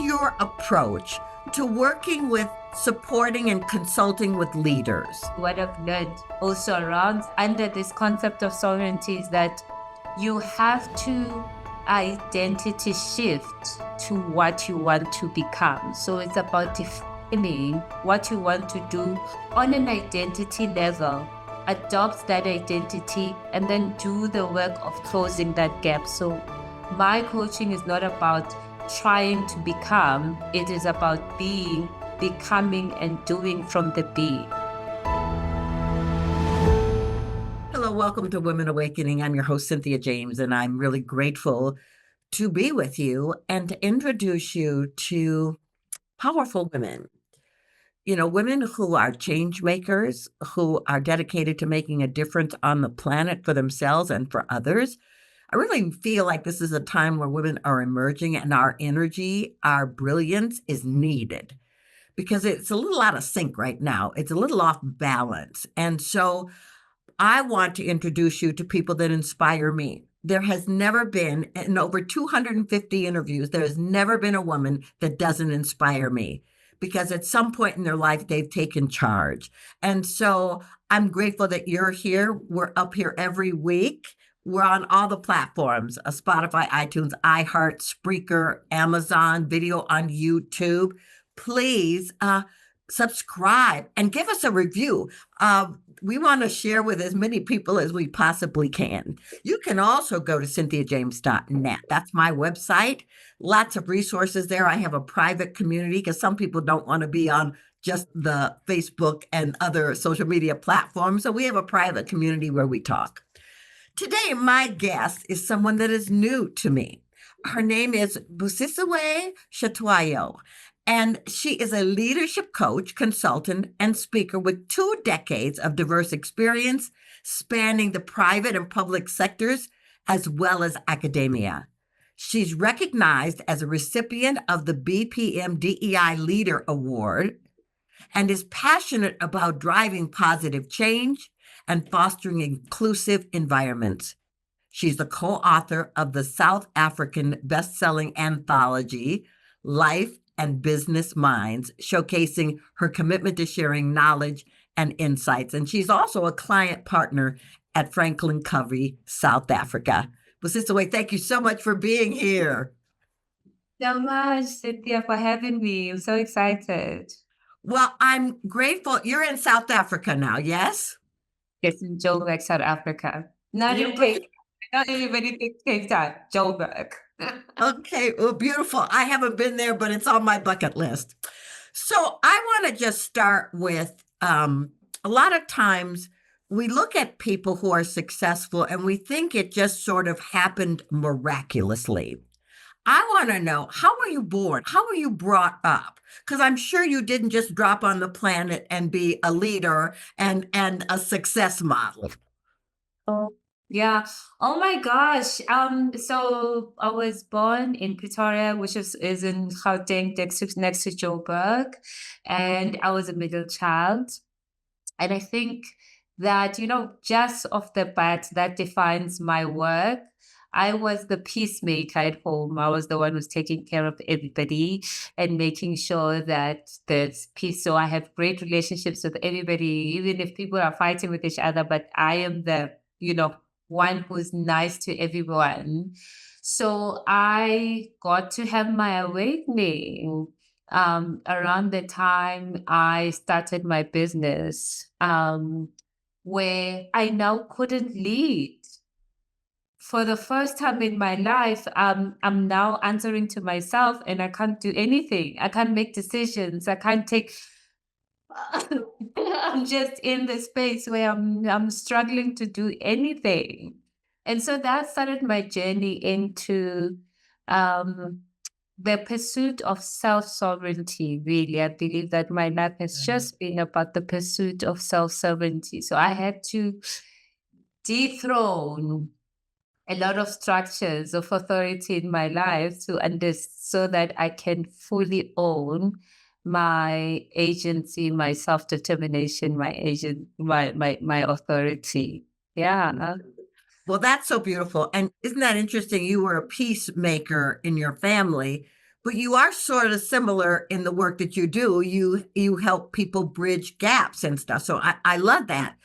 your approach to working with, supporting, and consulting with leaders? What I've learned also around under this concept of sovereignty is that you have to identity shift to what you want to become. So it's about defining what you want to do on an identity level, adopt that identity, and then do the work of closing that gap. So my coaching is not about trying to become, it is about being, becoming, and doing from the be. Hello, welcome to Women Awakening. I'm your host, Cynthia James, and I'm really grateful to be with you and to introduce you to powerful women. You know, women who are change makers, who are dedicated to making a difference on the planet for themselves and for others. I really feel like this is a time where women are emerging and our energy, our brilliance is needed because it's a little out of sync right now. It's a little off balance. And so I want to introduce you to people that inspire me. There has never been, in over 250 interviews, there has never been a woman that doesn't inspire me because at some point in their life, they've taken charge. And so I'm grateful that you're here. We're up here every week. We're on all the platforms, Spotify, iTunes, iHeart, Spreaker, Amazon, video on YouTube. Please subscribe and give us a review. We want to share with as many people as we possibly can. You can also go to cynthiajames.net. That's my website. Lots of resources there. I have a private community because some people don't want to be on just the Facebook and other social media platforms. So we have a private community where we talk. Today, my guest is someone that is new to me. Her name is Busisiwe Hlatswayo, and she is a leadership coach, consultant, and speaker with 2 decades of diverse experience spanning the private and public sectors, as well as academia. She's recognized as a recipient of the BPM DEI Leader Award and is passionate about driving positive change and fostering inclusive environments. She's the co-author of the South African best-selling anthology, Life and Business Minds, showcasing her commitment to sharing knowledge and insights. And she's also a client partner at Franklin Covey, South Africa. Busisiwe, thank you so much for being here. So much, Cynthia, for having me. I'm so excited. Well, I'm grateful. You're in South Africa now, yes? It's in Joburg, South Africa. Not in Cape. Not everybody thinks Cape Town. Joburg. Okay, well, beautiful. I haven't been there, but it's on my bucket list. So I want to just start with a lot of times we look at people who are successful and we think it just sort of happened miraculously. I want to know, how were you born? How were you brought up? Because I'm sure you didn't just drop on the planet and be a leader and a success model. Oh, yeah. Oh my gosh. So I was born in Pretoria, which is in Gauteng, next to Joburg, and I was a middle child. And I think that, just off the bat, that defines my work. I was the peacemaker at home. I was the one who's taking care of everybody and making sure that there's peace. So I have great relationships with everybody, even if people are fighting with each other, but I am the, one who's nice to everyone. So I got to have my awakening around the time I started my business, where I now couldn't lead. For the first time in my life, I'm now answering to myself and I can't do anything. I can't make decisions. I can't take. I'm just in the space where I'm struggling to do anything. And so that started my journey into the pursuit of self-sovereignty, really. I believe that my life has just been about the pursuit of self-sovereignty. So I had to dethrone a lot of structures of authority in my life so that I can fully own my agency, my self-determination, my authority. Yeah. Well, that's so beautiful. And isn't that interesting? You were a peacemaker in your family, But you are sort of similar in the work that you do. You help people bridge gaps and stuff. So I love that.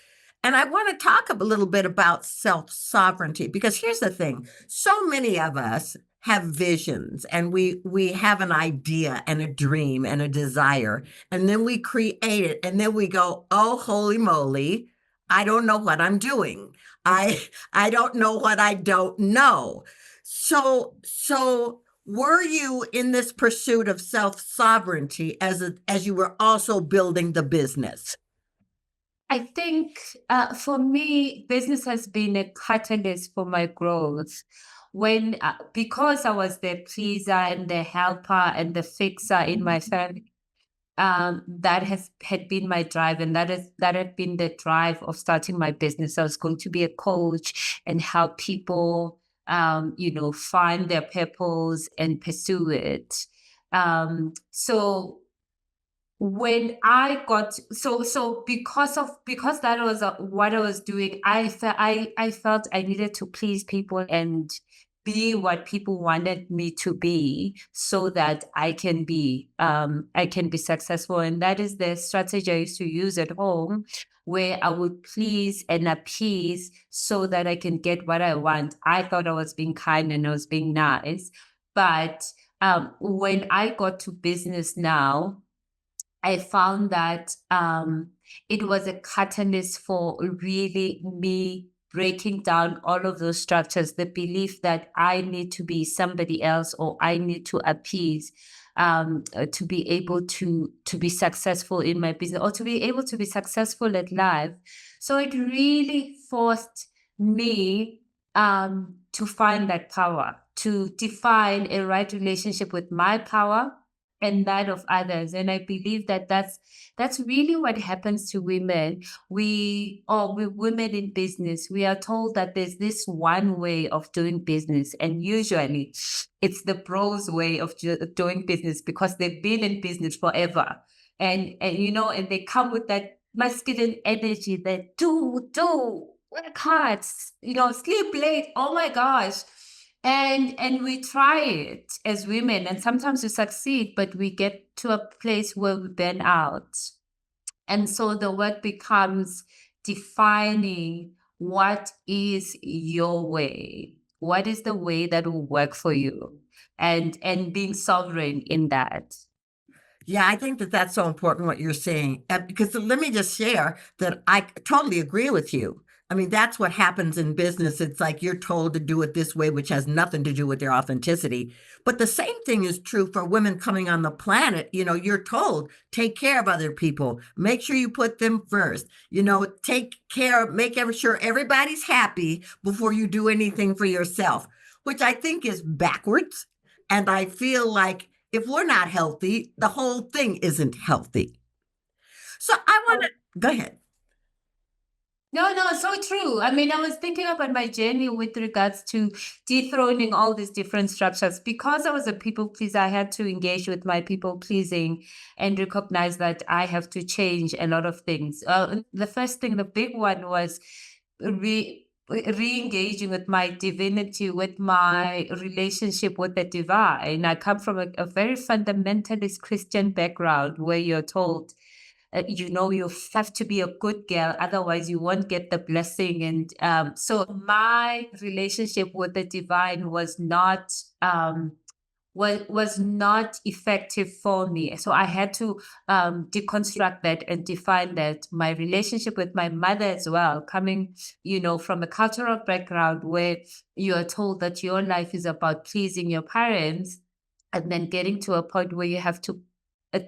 And I want to talk a little bit about self sovereignty because here's the thing: so many of us have visions, and we have an idea and a dream and a desire, and then we create it, and then we go, "Oh, holy moly! I don't know what I'm doing. I I don't know what I don't know." So were you in this pursuit of self sovereignty as you were also building the business? I think for me, business has been a catalyst for my growth. When because I was the pleaser and the helper and the fixer in my family, that has had been my drive, and that had been the drive of starting my business. I was going to be a coach and help people, find their purpose and pursue it. So when I got because that was what I was doing, I felt I needed to please people and be what people wanted me to be so that I can be successful. And that is the strategy I used to use at home, where I would please and appease so that I can get what I want. I thought I was being kind and I was being nice, but when I got to business now, I found that it was a catalyst for really me breaking down all of those structures, the belief that I need to be somebody else or I need to appease to be able to be successful in my business or to be able to be successful at life. So it really forced me to find that power, to define a right relationship with my power and that of others. And I believe that that's really what happens to women. We women in business, we are told that there's this one way of doing business, and usually it's the bros way of doing business because they've been in business forever, and they come with that masculine energy that do work hard, sleep late. Oh my gosh. And we try it as women, and sometimes we succeed, but we get to a place where we burn out. And so the work becomes defining what is your way. What is the way that will work for you? And being sovereign in that. Yeah, I think that that's so important what you're saying. Because let me just share that I totally agree with you. I mean, that's what happens in business. It's like you're told to do it this way, which has nothing to do with their authenticity. But the same thing is true for women coming on the planet. You're told, take care of other people, make sure you put them first, take care, sure everybody's happy before you do anything for yourself, which I think is backwards. And I feel like if we're not healthy, the whole thing isn't healthy. So I want to go ahead. No, so true. I mean, I was thinking about my journey with regards to dethroning all these different structures. Because I was a people pleaser, I had to engage with my people pleasing and recognize that I have to change a lot of things. The first thing, the big one was re-engaging with my divinity, with my relationship with the divine. I come from a very fundamentalist Christian background where you're told, you have to be a good girl, otherwise you won't get the blessing. And so my relationship with the divine was not effective for me. So I had to deconstruct that and define that. My relationship with my mother as well, coming, from a cultural background where you are told that your life is about pleasing your parents, and then getting to a point where you have to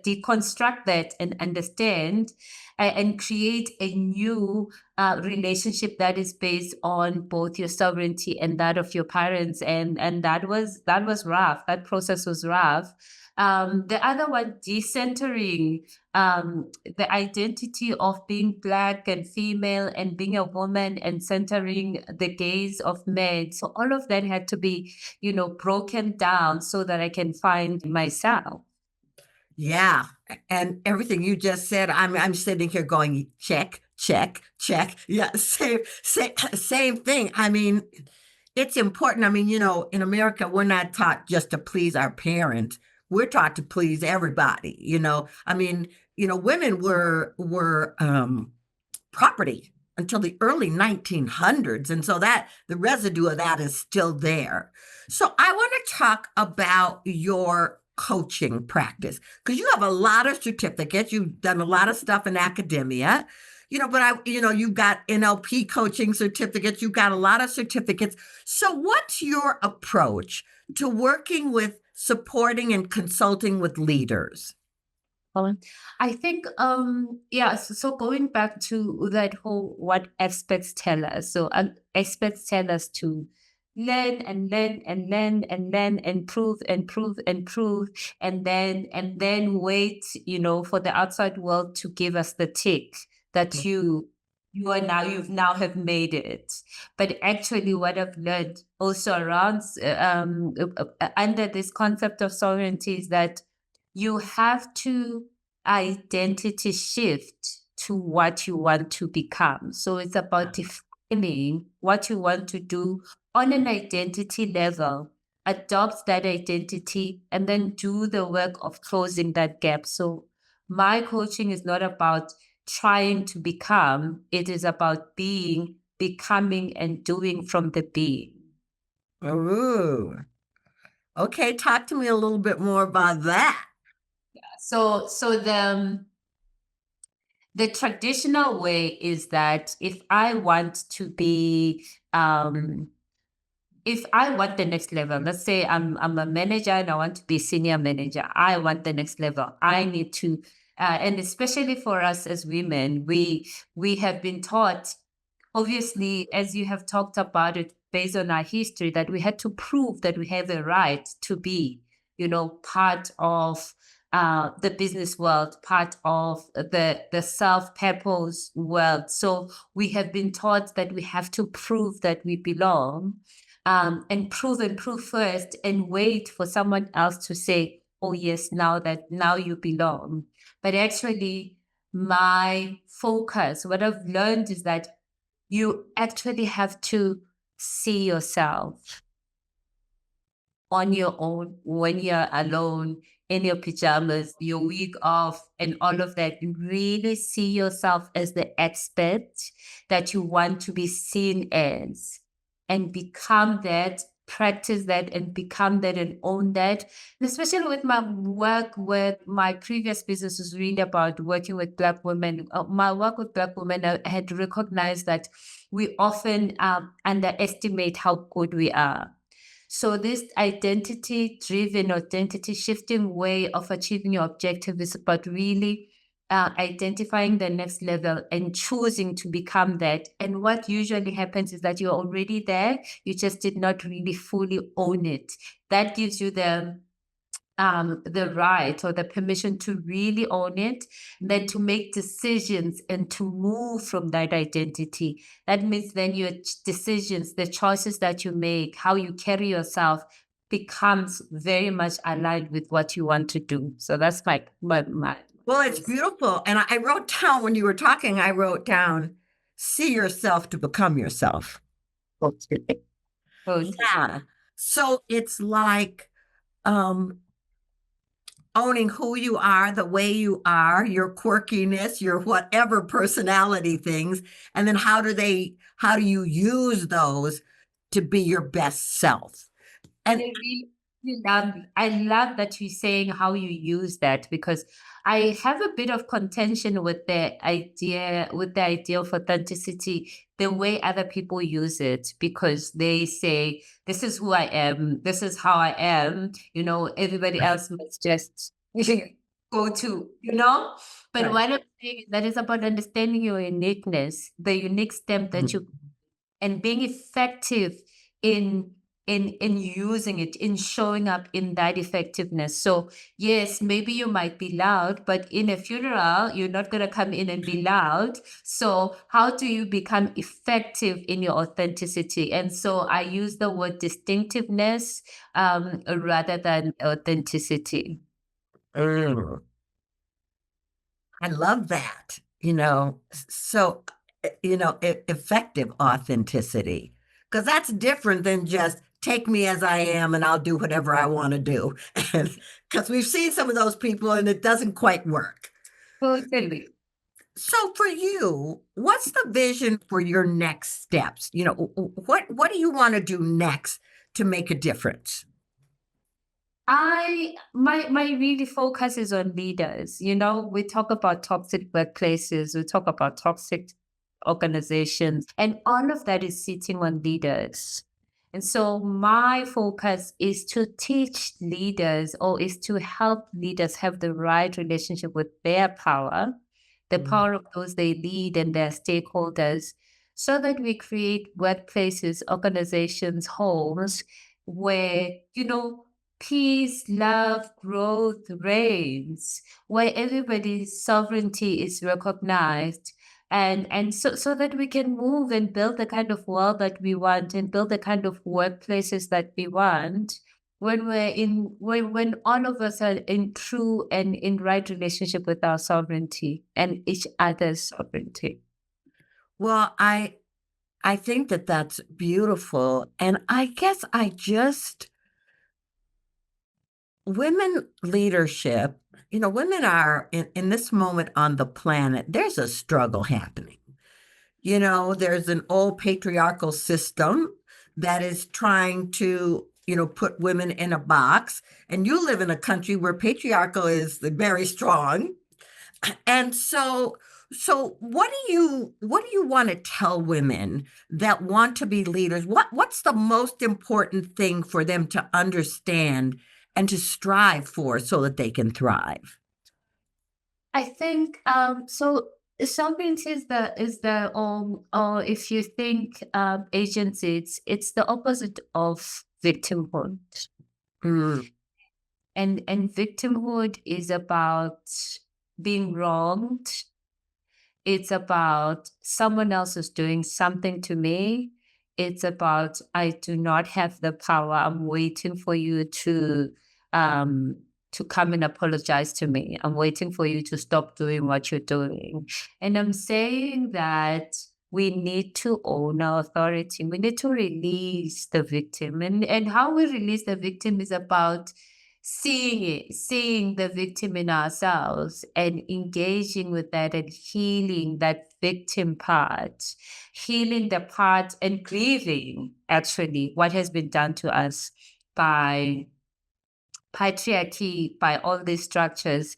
deconstruct that and understand and create a new relationship that is based on both your sovereignty and that of your parents, and that was rough. That process was rough. The other one, decentering the identity of being Black and female and being a woman and centering the gaze of men. So all of that had to be, broken down so that I can find myself. Yeah, and everything you just said, I'm sitting here going, check, check, check. Yeah, same thing. I mean, it's important. I mean, in America, we're not taught just to please our parents. we're taught to please everybody, you know. I mean, you know, women were property until the early 1900s, and so that the residue of that is still there. So I want to talk about your coaching practice because you have a lot of certificates. You've done a lot of stuff in academia, you know, but you've got NLP coaching certificates, you've got a lot of certificates. So what's your approach to working with supporting and consulting with leaders? I think, yeah, so going back to that whole what experts tell us. So experts tell us to learn and learn and learn and learn and prove and prove and prove and then wait, for the outside world to give us the tick that you've now have made it. But actually what I've learned also around under this concept of sovereignty is that you have to identity shift to what you want to become. So it's about defining what you want to do on an identity level, adopt that identity, and then do the work of closing that gap. So my coaching is not about trying to become, it is about being, becoming, and doing from the being. Ooh. Okay, talk to me a little bit more about that. So the traditional way is that if I want to be, if I want the next level, let's say I'm a manager and I want to be senior manager, I want the next level. I need to, and especially for us as women, we have been taught, obviously, as you have talked about it, based on our history, that we had to prove that we have a right to be, part of the business world, part of the self-purpose world. So we have been taught that we have to prove that we belong, and prove first, and wait for someone else to say, "Oh yes, now you belong." But actually, my focus, what I've learned is that you actually have to see yourself on your own, when you're alone, in your pajamas, your week off, and all of that. You really see yourself as the expert that you want to be seen as, and become that, practice that, and become that, and own that. And especially with my work with my previous business is really about working with Black women. My work with Black women, I had recognized that we often underestimate how good we are. So this identity-driven, identity-shifting way of achieving your objective is about really identifying the next level and choosing to become that. And what usually happens is that you're already there, you just did not really fully own it. That gives you the right or the permission to really own it, then to make decisions and to move from that identity. That means then your decisions, the choices that you make, how you carry yourself becomes very much aligned with what you want to do. So that's my Well, it's beautiful. And I wrote down when you were talking, I wrote down, see yourself to become yourself. Yeah. So it's like owning who you are, the way you are, your quirkiness, your whatever personality things, and then how do you use those to be your best self? And I love that you're saying how you use that, because I have a bit of contention with the idea of authenticity, the way other people use it, because they say, this is who I am, this is how I am, everybody else must just go to, But right. what I'm saying is that is about understanding your uniqueness, the unique stamp that you, and being effective in using it, in showing up in that effectiveness. So yes, maybe you might be loud, but in a funeral, you're not going to come in and be loud. So how do you become effective in your authenticity? And so I use the word distinctiveness rather than authenticity. Mm. I love that, so, effective authenticity, because that's different than just take me as I am and I'll do whatever I want to do. And because we've seen some of those people and it doesn't quite work. Totally. So for you, what's the vision for your next steps? What do you want to do next to make a difference? My really focus is on leaders. We talk about toxic workplaces, we talk about toxic organizations, and all of that is sitting on leaders. And so my focus is to teach leaders, or is to help leaders have the right relationship with their power, the Mm. power of those they lead and their stakeholders, so that we create workplaces, organizations, homes where, peace, love, growth reigns, where everybody's sovereignty is recognized. And so that we can move and build the kind of world that we want and build the kind of workplaces that we want, when all of us are in true and in right relationship with our sovereignty and each other's sovereignty. Well, I think that that's beautiful, and I guess women leadership. Women are in this moment on the planet. There's a struggle happening. There's an old patriarchal system that is trying to, put women in a box. And you live in a country where patriarchal is very strong. And so what do you want to tell women that want to be leaders? What's the most important thing for them to understand and to strive for so that they can thrive? I think so. Sovereignty is the or if you think agency, it's the opposite of victimhood. Mm. And victimhood is about being wronged. It's about someone else is doing something to me. It's about I do not have the power. I'm waiting for you um to come and apologize to me. I'm waiting for you to stop doing what you're doing. And I'm saying that we need to own our authority. We need to release the victim. And how we release the victim is about seeing the victim in ourselves and engaging with that and healing that victim part, healing the part and grieving actually what has been done to us by patriarchy, by all these structures,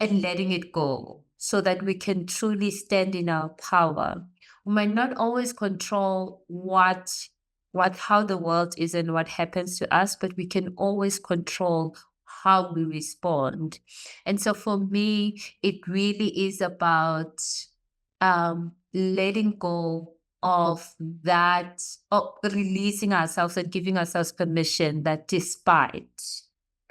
and letting it go so that we can truly stand in our power. We might not always control how the world is and what happens to us, but we can always control how we respond. And so for me, it really is about letting go of that, of releasing ourselves and giving ourselves permission that despite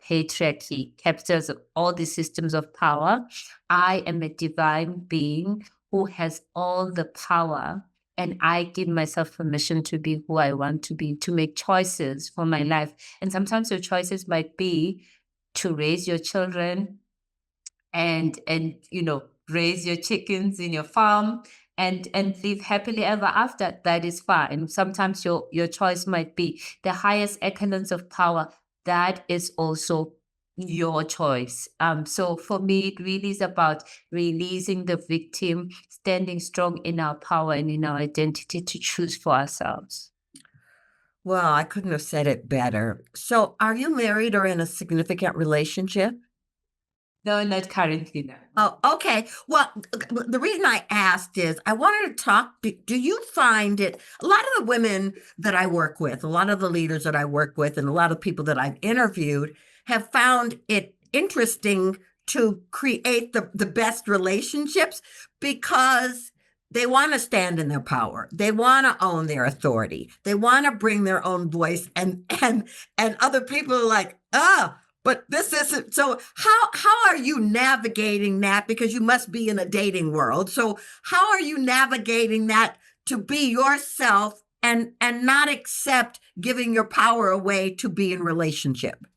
patriarchy, capitalism, all these systems of power, I am a divine being who has all the power, and I give myself permission to be who I want to be, to make choices for my life. And sometimes your choices might be to raise your children and raise your chickens in your farm and live happily ever after. That is fine. Sometimes your choice might be the highest echelons of power. That is also your choice. So for me, it really is about releasing the victim, standing strong in our power and in our identity to choose for ourselves. Well, I couldn't have said it better. So, are you married or in a significant relationship? No, not currently, no. Oh, okay. Well, the reason I asked is I wanted to talk. Do you find it, a lot of the women that I work with, a lot of the leaders that I work with, and a lot of people that I've interviewed have found it interesting to create the best relationships because they want to stand in their power. They want to own their authority. They want to bring their own voice, and other people are like, but this isn't. So how are you navigating that? Because you must be in a dating world. So how are you navigating that to be yourself and not accept giving your power away to be in relationship?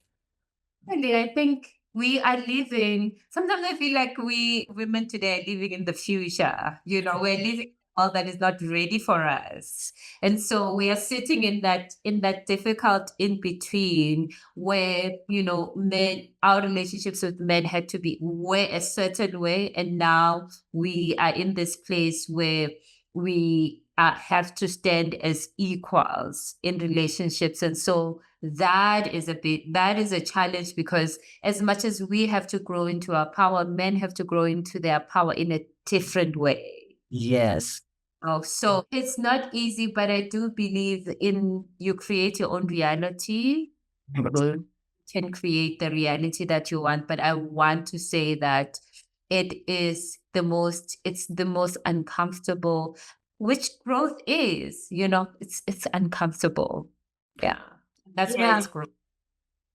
Really, I think we are living. Sometimes I feel like we women today are living in the future. We're living world that is not ready for us. And so we are sitting in that difficult in between where, men, our relationships with men had to be way a certain way. And now we are in this place where we have to stand as equals in relationships. And so that is a challenge, because as much as we have to grow into our power, men have to grow into their power in a different way. Yes. Oh, so it's not easy, but I do believe in you create your own reality. You can create the reality that you want, but I want to say that it's the most uncomfortable, which growth is, it's uncomfortable. Yeah. That's why Yeah. it's growth.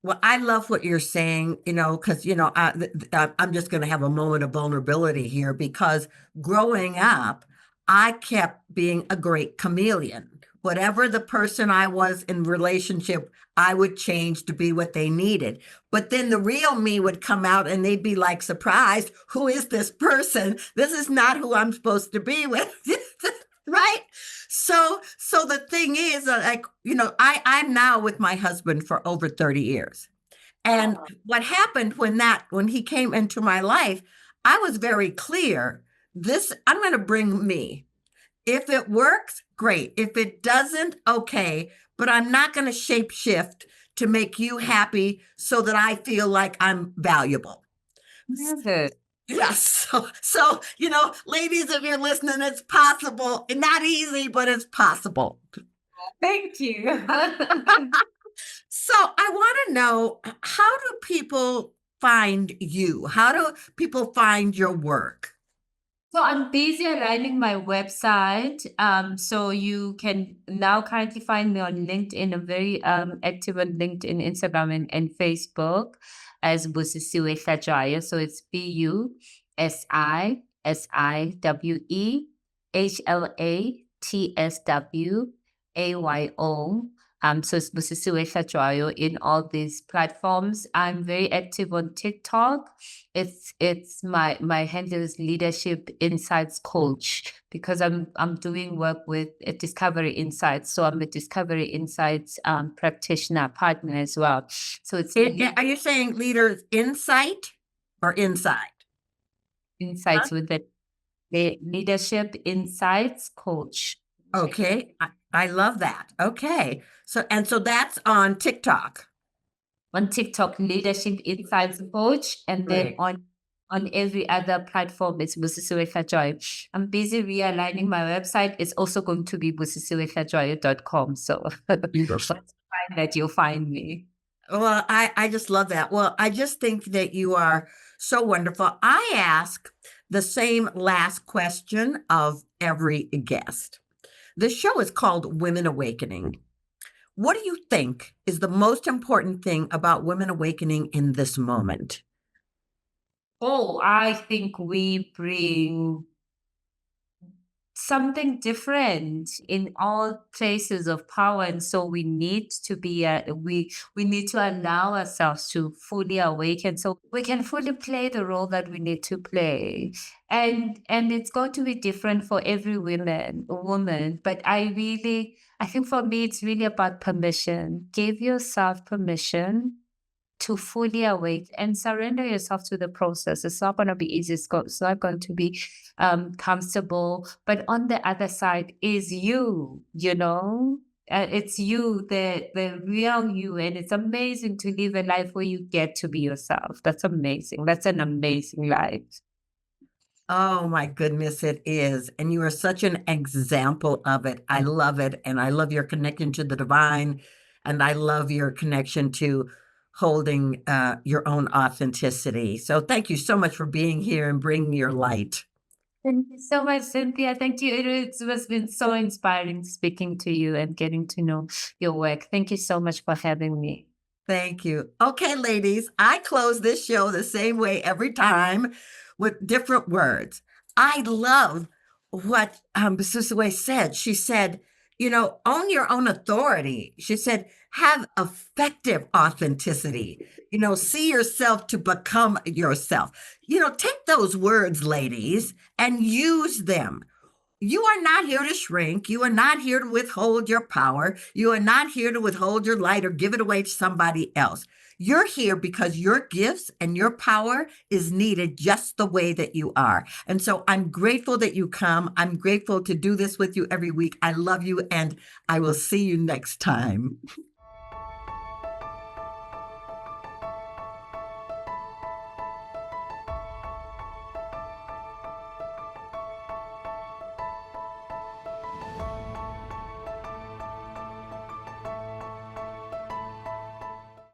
Well, I love what you're saying, because, I'm just going to have a moment of vulnerability here because growing up, I kept being a great chameleon. Whatever the person I was in relationship, I would change to be what they needed. But then the real me would come out and they'd be like surprised. Who is this person? This is not who I'm supposed to be with. Right? So the thing is, I'm now with my husband for over 30 years. And what happened when he came into my life, I was very clear. I'm going to bring me. If it works, great. If it doesn't, okay. But I'm not going to shape shift to make you happy so that I feel like I'm valuable. Never. Yes. So, ladies, if you're listening, it's possible. Not easy, but it's possible. Thank you. So I want to know, how do people find you? How do people find your work? So I'm busy aligning my website. So you can now currently find me on LinkedIn. I'm very active on LinkedIn, Instagram, and Facebook as Busisiwe Hlatswayo. So it's BUSISIWEHLATSWAYO. So it's Busisiwe Hlatswayo in all these platforms. I'm very active on TikTok. It's my handle is leadership insights coach, because I'm doing work with discovery insights. So I'm a discovery insights practitioner partner as well. So it's Are you saying leaders insight or inside? insights with the leadership insights coach. Okay. I love that. Okay. So that's on TikTok. On TikTok, leadership insights coach, and then Right. on every other platform, it's Busisiwe Hlatswayo. I'm busy realigning my website. It's also going to be busisiwehlatswayo.com. So find that you'll find me. Well, I just love that. Well, I just think that you are so wonderful. I ask the same last question of every guest. The show is called Women Awakening. What do you think is the most important thing about women awakening in this moment? Oh, I think we bring something different in all places of power, and so we need to be we need to allow ourselves to fully awaken so we can fully play the role that we need to play. And it's going to be different for every woman, but I think for me it's really about permission. Give yourself permission to fully awake and surrender yourself to the process. It's not going to be easy. It's not going to be comfortable. But on the other side is you. It's you, the real you. And it's amazing to live a life where you get to be yourself. That's amazing. That's an amazing life. Oh my goodness, it is. And you are such an example of it. I love it. And I love your connection to the divine. And I love your connection to holding your own authenticity. So thank you so much for being here and bringing your light. Thank you so much, Cynthia. Thank you. It has been so inspiring speaking to you and getting to know your work. Thank you so much for having me. Thank you. Okay, ladies, I close this show the same way every time with different words. I love what Busisiwe said. She said, own your own authority. She said, have effective authenticity. See yourself to become yourself. Take those words, ladies, and use them. You are not here to shrink. You are not here to withhold your power. You are not here to withhold your light or give it away to somebody else. You're here because your gifts and your power is needed just the way that you are. And so I'm grateful that you come. I'm grateful to do this with you every week. I love you, and I will see you next time.